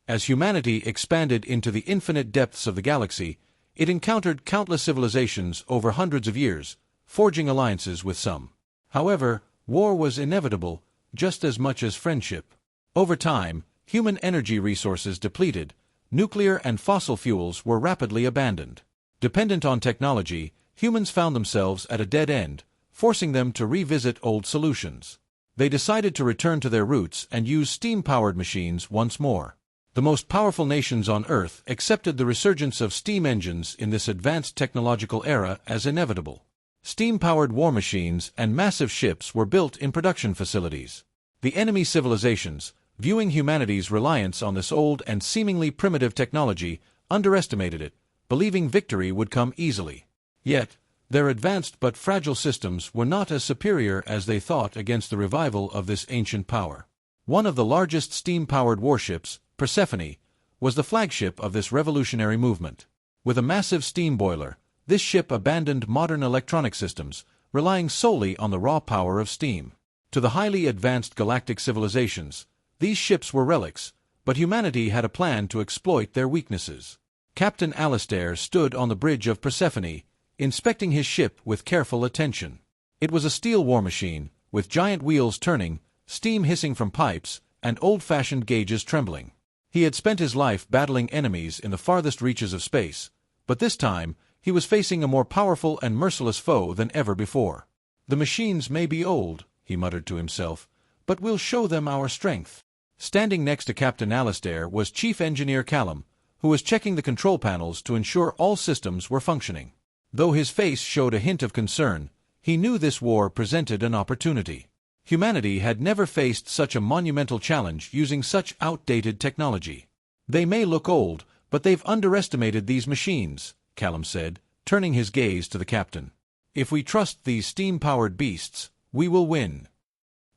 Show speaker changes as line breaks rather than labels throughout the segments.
As humanity expanded into the infinite depths of the galaxy, it encountered countless civilizations over hundreds of years, forging alliances with some. However, war was inevitable, just as much as friendship. Over time, human energy resources depleted, nuclear and fossil fuels were rapidly abandoned. Dependent on technology, humans found themselves at a dead end, forcing them to revisit old solutions. They decided to return to their roots and use steam-powered machines once more. The most powerful nations on Earth accepted the resurgence of steam engines in this advanced technological era as inevitable. Steam-powered war machines and massive ships were built in production facilities. The enemy civilizations, viewing humanity's reliance on this old and seemingly primitive technology, underestimated it, believing victory would come easily. Yet, their advanced but fragile systems were not as superior as they thought against the revival of this ancient power. One of the largest steam-powered warships, Persephone, was the flagship of this revolutionary movement. With a massive steam boiler, this ship abandoned modern electronic systems, relying solely on the raw power of steam. To the highly advanced galactic civilizations, these ships were relics, but humanity had a plan to exploit their weaknesses. Captain Alistair stood on the bridge of Persephone, inspecting his ship with careful attention. It was a steel war machine, with giant wheels turning, steam hissing from pipes, and old-fashioned gauges trembling. He had spent his life battling enemies in the farthest reaches of space, but this time, he was facing a more powerful and merciless foe than ever before. "The machines may be old," he muttered to himself, "but we'll show them our strength." Standing next to Captain Alistair was Chief Engineer Callum, who was checking the control panels to ensure all systems were functioning. Though his face showed a hint of concern, he knew this war presented an opportunity. Humanity had never faced such a monumental challenge using such outdated technology. "They may look old, but they've underestimated these machines," Callum said, turning his gaze to the captain. "If we trust these steam-powered beasts, we will win."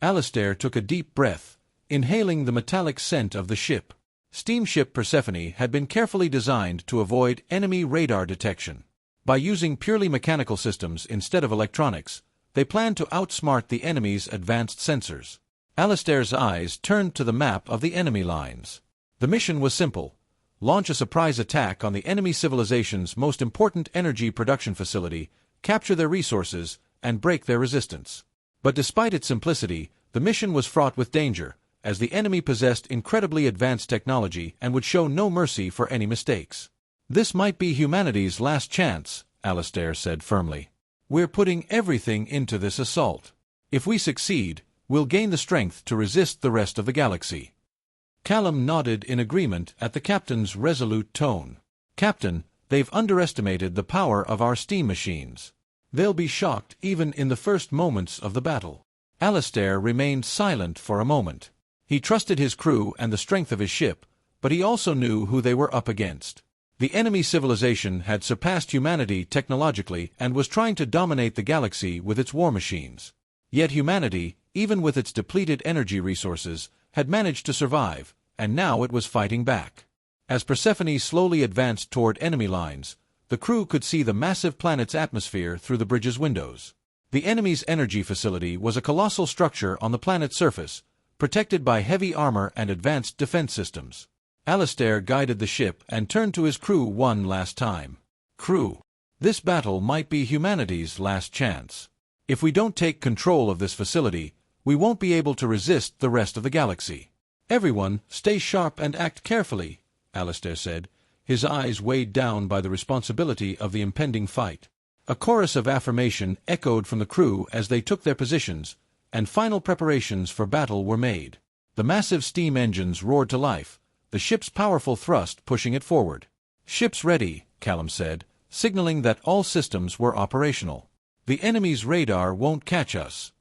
Alistair took a deep breath, inhaling the metallic scent of the ship. Steamship Persephone had been carefully designed to avoid enemy radar detection. By using purely mechanical systems instead of electronics, they planned to outsmart the enemy's advanced sensors. Alistair's eyes turned to the map of the enemy lines. The mission was simple: launch a surprise attack on the enemy civilization's most important energy production facility, capture their resources, and break their resistance. But despite its simplicity, the mission was fraught with danger, as the enemy possessed incredibly advanced technology and would show no mercy for any mistakes. "This might be humanity's last chance," Alistair said firmly. "We're putting everything into this assault. If we succeed, we'll gain the strength to resist the rest of the galaxy." Callum nodded in agreement at the captain's resolute tone. "Captain, they've underestimated the power of our steam machines. They'll be shocked even in the first moments of the battle." Alistair remained silent for a moment. He trusted his crew and the strength of his ship, but he also knew who they were up against. The enemy civilization had surpassed humanity technologically and was trying to dominate the galaxy with its war machines. Yet humanity, even with its depleted energy resources, had managed to survive, and now it was fighting back. As Persephone slowly advanced toward enemy lines, the crew could see the massive planet's atmosphere through the bridge's windows. The enemy's energy facility was a colossal structure on the planet's surface, protected by heavy armor and advanced defense systems. Alistair guided the ship and turned to his crew one last time. "Crew, this battle might be humanity's last chance. If we don't take control of this facility, we won't be able to resist the rest of the galaxy. Everyone, stay sharp and act carefully," Alistair said, his eyes weighed down by the responsibility of the impending fight. A chorus of affirmation echoed from the crew as they took their positions, and final preparations for battle were made. The massive steam engines roared to life, the ship's powerful thrust pushing it forward. "Ship's ready," Callum said, signaling that all systems were operational. "The enemy's radar won't catch us."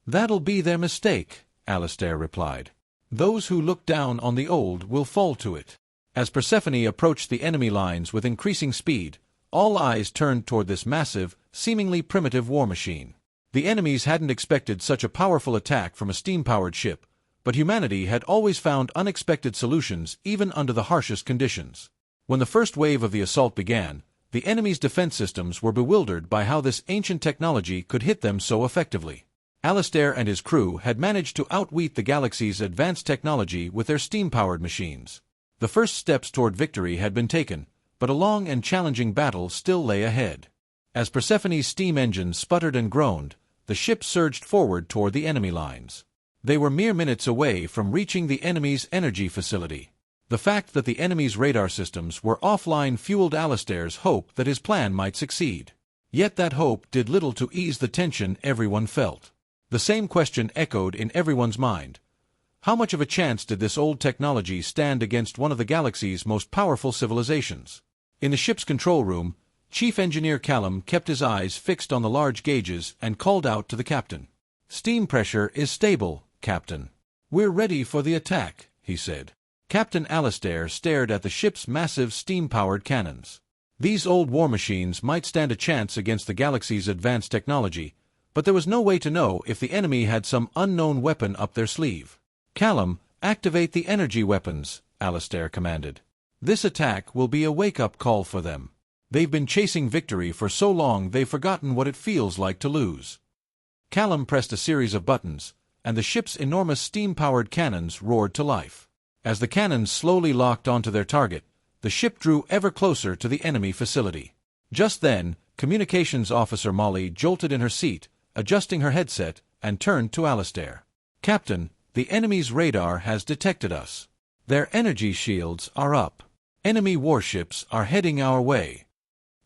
"That'll be their mistake," Alistair replied. "Those who look down on the old will fall to it." As Persephone approached the enemy lines with increasing speed, all eyes turned toward this massive, seemingly primitive war machine. The enemies hadn't expected such a powerful attack from a steam-powered ship, but humanity had always found unexpected solutions even under the harshest conditions. When the first wave of the assault began, the enemy's defense systems were bewildered by how this ancient technology could hit them so effectively. Alistair and his crew had managed to outwit the galaxy's advanced technology with their steam-powered machines. The first steps toward victory had been taken, but a long and challenging battle still lay ahead. As Persephone's steam engines sputtered and groaned, the ship surged forward toward the enemy lines. They were mere minutes away from reaching the enemy's energy facility. The fact that the enemy's radar systems were offline fueled Alistair's hope that his plan might succeed. Yet that hope did little to ease the tension everyone felt. The same question echoed in everyone's mind. How much of a chance did this old technology stand against one of the galaxy's most powerful civilizations? In the ship's control room, Chief Engineer Callum kept his eyes fixed on the large gauges and called out to the captain. "Steam pressure is stable, Captain. We're ready for the attack," he said. Captain Alistair stared at the ship's massive steam-powered cannons. These old war machines might stand a chance against the galaxy's advanced technology, but there was no way to know if the enemy had some unknown weapon up their sleeve. "Callum, activate the energy weapons," Alistair commanded. "This attack will be a wake-up call for them. They've been chasing victory for so long they've forgotten what it feels like to lose." Callum pressed a series of buttons, and the ship's enormous steam-powered cannons roared to life. As the cannons slowly locked onto their target, the ship drew ever closer to the enemy facility. Just then, Communications Officer Molly jolted in her seat, adjusting her headset, and turned to Alistair. "Captain, the enemy's radar has detected us. Their energy shields are up. Enemy warships are heading our way."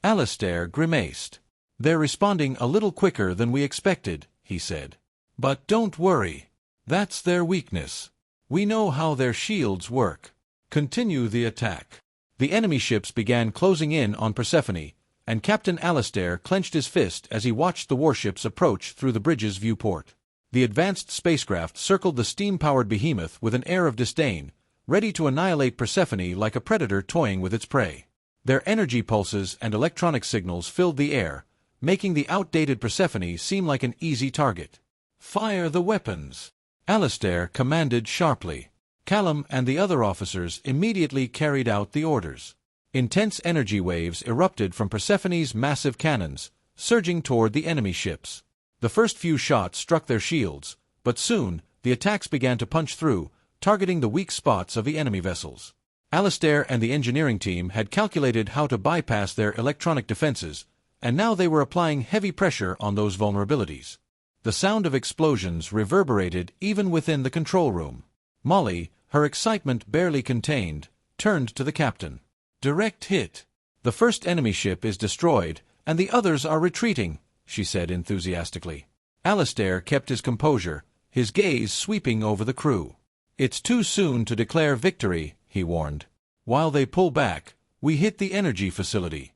Alistair grimaced. "They're responding a little quicker than we expected," he said. "But don't worry. That's their weakness. We know how their shields work. Continue the attack." The enemy ships began closing in on Persephone, and Captain Alistair clenched his fist as he watched the warships approach through the bridge's viewport. The advanced spacecraft circled the steam-powered behemoth with an air of disdain, ready to annihilate Persephone like a predator toying with its prey. Their energy pulses and electronic signals filled the air, making the outdated Persephone seem like an easy target. "Fire the weapons," Alistair commanded sharply. Callum and the other officers immediately carried out the orders. Intense energy waves erupted from Persephone's massive cannons, surging toward the enemy ships. The first few shots struck their shields, but soon the attacks began to punch through, targeting the weak spots of the enemy vessels. Alistair and the engineering team had calculated how to bypass their electronic defenses, and now they were applying heavy pressure on those vulnerabilities. The sound of explosions reverberated even within the control room. Molly, her excitement barely contained, turned to the captain. "Direct hit. The first enemy ship is destroyed, and the others are retreating," she said enthusiastically. Alistair kept his composure, his gaze sweeping over the crew. "It's too soon to declare victory," he warned. "While they pull back, we hit the energy facility."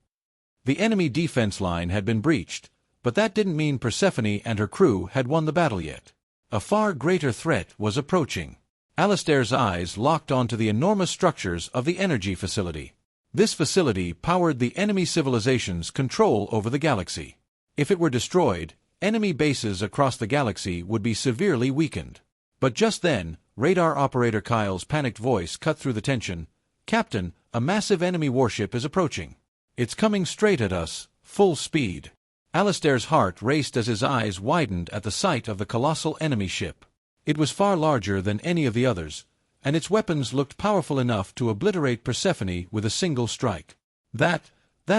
The enemy defense line had been breached, but that didn't mean Persephone and her crew had won the battle yet. A far greater threat was approaching. Alistair's eyes locked onto the enormous structures of the energy facility. This facility powered the enemy civilization's control over the galaxy. If it were destroyed, enemy bases across the galaxy would be severely weakened. But just then, radar operator Kyle's panicked voice cut through the tension. "Captain, a massive enemy warship is approaching. It's coming straight at us, full speed." Alistair's heart raced as his eyes widened at the sight of the colossal enemy ship. It was far larger than any of the others, and its weapons looked powerful enough to obliterate Persephone with a single strike. That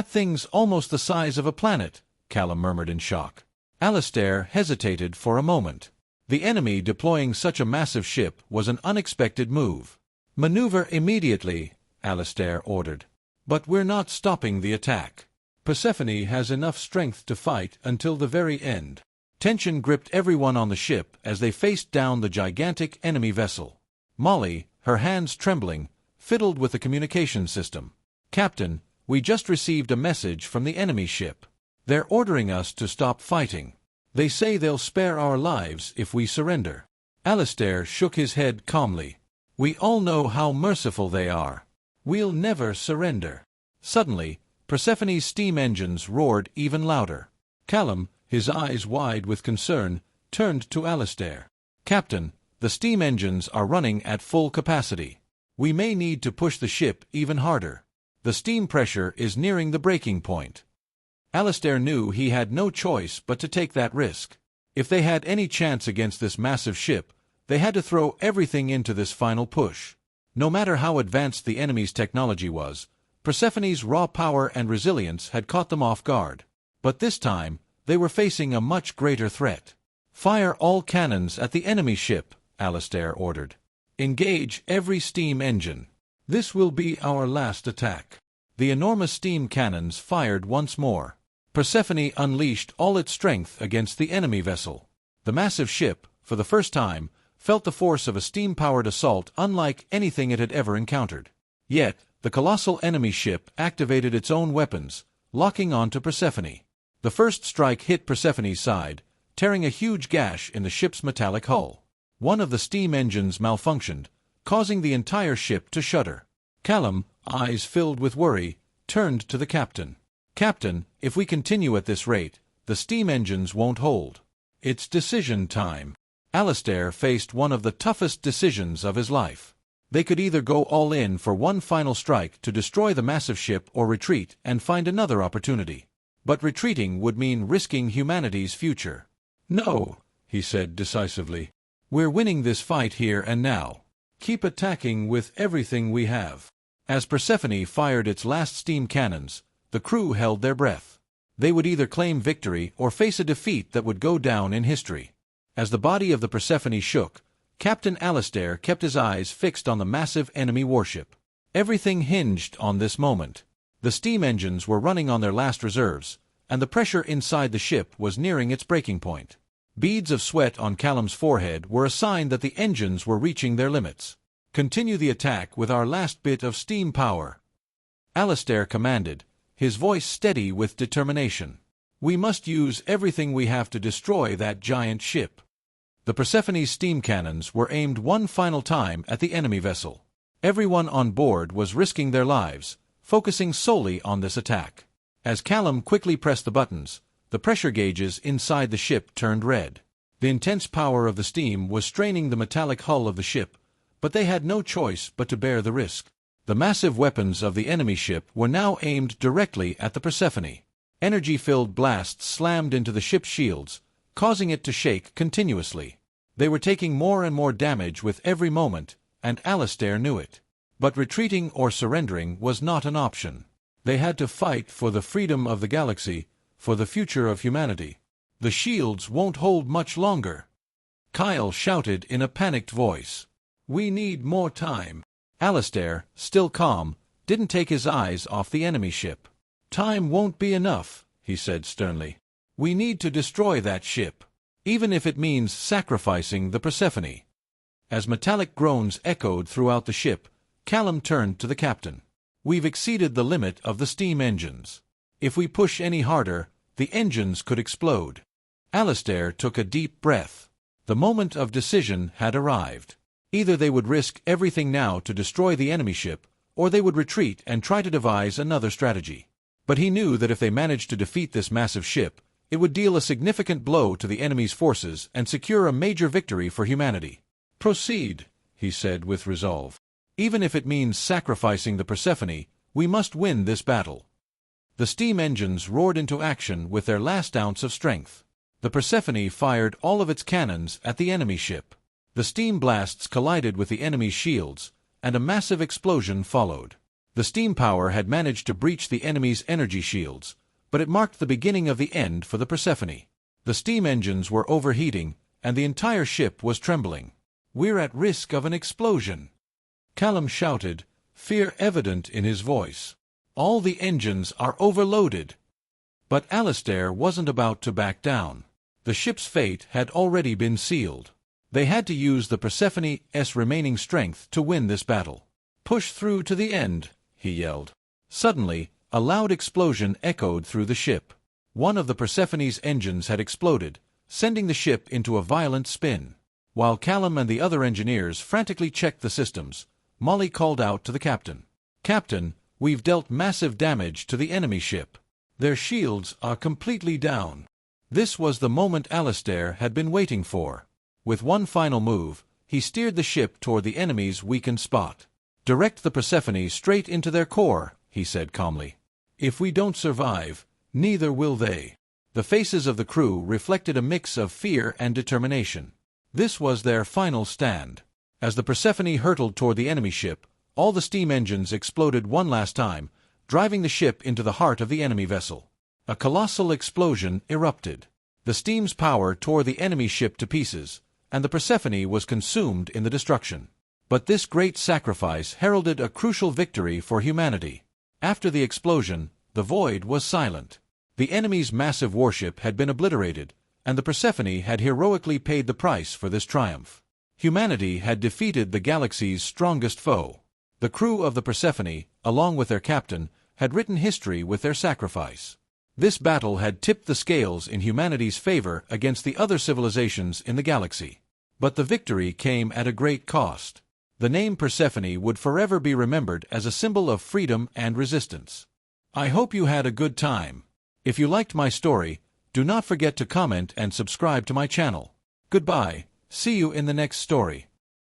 thing's almost the size of a planet," Callum murmured in shock. Alistair hesitated for a moment. The enemy deploying such a massive ship was an unexpected move. "Maneuver immediately," Alistair ordered. "But we're not stopping the attack. Persephone has enough strength to fight until the very end." Tension gripped everyone on the ship as they faced down the gigantic enemy vessel. Molly, her hands trembling, fiddled with the communication system. "Captain, we just received a message from the enemy ship. They're ordering us to stop fighting. They say they'll spare our lives if we surrender." Alistair shook his head calmly. "We all know how merciful they are. We'll never surrender." Suddenly, Persephone's steam engines roared even louder. Callum, his eyes wide with concern, turned to Alistair. "Captain, the steam engines are running at full capacity. We may need to push the ship even harder. The steam pressure is nearing the breaking point." Alistair knew he had no choice but to take that risk. If they had any chance against this massive ship, they had to throw everything into this final push. No matter how advanced the enemy's technology was, Persephone's raw power and resilience had caught them off guard. But this time, they were facing a much greater threat. "Fire all cannons at the enemy ship," Alistair ordered. "Engage every steam engine. This will be our last attack." The enormous steam cannons fired once more. Persephone unleashed all its strength against the enemy vessel. The massive ship, for the first time, felt the force of a steam-powered assault unlike anything it had ever encountered. Yet, the colossal enemy ship activated its own weapons, locking on to Persephone. The first strike hit Persephone's side, tearing a huge gash in the ship's metallic hull. One of the steam engines malfunctioned, causing the entire ship to shudder. Callum, eyes filled with worry, turned to the captain. "Captain, if we continue at this rate, the steam engines won't hold. It's decision time." Alistair faced one of the toughest decisions of his life. They could either go all in for one final strike to destroy the massive ship or retreat and find another opportunity. But retreating would mean risking humanity's future. "No," he said decisively. "We're winning this fight here and now. Keep attacking with everything we have." As Persephone fired its last steam cannons, the crew held their breath. They would either claim victory or face a defeat that would go down in history. As the body of the Persephone shook, Captain Alistair kept his eyes fixed on the massive enemy warship. Everything hinged on this moment. The steam engines were running on their last reserves, and the pressure inside the ship was nearing its breaking point. Beads of sweat on Callum's forehead were a sign that the engines were reaching their limits. "Continue the attack with our last bit of steam power," Alistair commanded, his voice steady with determination. "We must use everything we have to destroy that giant ship." The Persephone's steam cannons were aimed one final time at the enemy vessel. Everyone on board was risking their lives, focusing solely on this attack. As Callum quickly pressed the buttons, the pressure gauges inside the ship turned red. The intense power of the steam was straining the metallic hull of the ship, but they had no choice but to bear the risk. The massive weapons of the enemy ship were now aimed directly at the Persephone. Energy-filled blasts slammed into the ship's shields, causing it to shake continuously. They were taking more and more damage with every moment, and Alistair knew it. But retreating or surrendering was not an option. They had to fight for the freedom of the galaxy, for the future of humanity. "The shields won't hold much longer," Kyle shouted in a panicked voice. "We need more time." Alistair, still calm, didn't take his eyes off the enemy ship. "Time won't be enough," he said sternly. "We need to destroy that ship, even if it means sacrificing the Persephone." As metallic groans echoed throughout the ship, Callum turned to the captain. "We've exceeded the limit of the steam engines. If we push any harder, the engines could explode." Alistair took a deep breath. The moment of decision had arrived. Either they would risk everything now to destroy the enemy ship, or they would retreat and try to devise another strategy. But he knew that if they managed to defeat this massive ship, it would deal a significant blow to the enemy's forces and secure a major victory for humanity. "Proceed," he said with resolve. "Even if it means sacrificing the Persephone, we must win this battle." The steam engines roared into action with their last ounce of strength. The Persephone fired all of its cannons at the enemy ship. The steam blasts collided with the enemy's shields, and a massive explosion followed. The steam power had managed to breach the enemy's energy shields, but it marked the beginning of the end for the Persephone. The steam engines were overheating, and the entire ship was trembling. "We're at risk of an explosion," Callum shouted, fear evident in his voice. "All the engines are overloaded." But Alistair wasn't about to back down. The ship's fate had already been sealed. They had to use the Persephone's remaining strength to win this battle. "Push through to the end," he yelled. Suddenly, a loud explosion echoed through the ship. One of the Persephone's engines had exploded, sending the ship into a violent spin. While Callum and the other engineers frantically checked the systems, Molly called out to the captain. "Captain, we've dealt massive damage to the enemy ship. Their shields are completely down." This was the moment Alistair had been waiting for. With one final move, he steered the ship toward the enemy's weakened spot. "Direct the Persephone straight into their core," he said calmly. "If we don't survive, neither will they." The faces of the crew reflected a mix of fear and determination. This was their final stand. As the Persephone hurtled toward the enemy ship, all the steam engines exploded one last time, driving the ship into the heart of the enemy vessel. A colossal explosion erupted. The steam's power tore the enemy ship to pieces, and the Persephone was consumed in the destruction. But this great sacrifice heralded a crucial victory for humanity. After the explosion, the void was silent. The enemy's massive warship had been obliterated, and the Persephone had heroically paid the price for this triumph. Humanity had defeated the galaxy's strongest foe. The crew of the Persephone, along with their captain, had written history with their sacrifice. This battle had tipped the scales in humanity's favor against the other civilizations in the galaxy. But the victory came at a great cost. The name Persephone would forever be remembered as a symbol of freedom and resistance. I hope you had a good time. If you liked my story, do not forget to comment and subscribe to my channel. Goodbye. See you in the next story.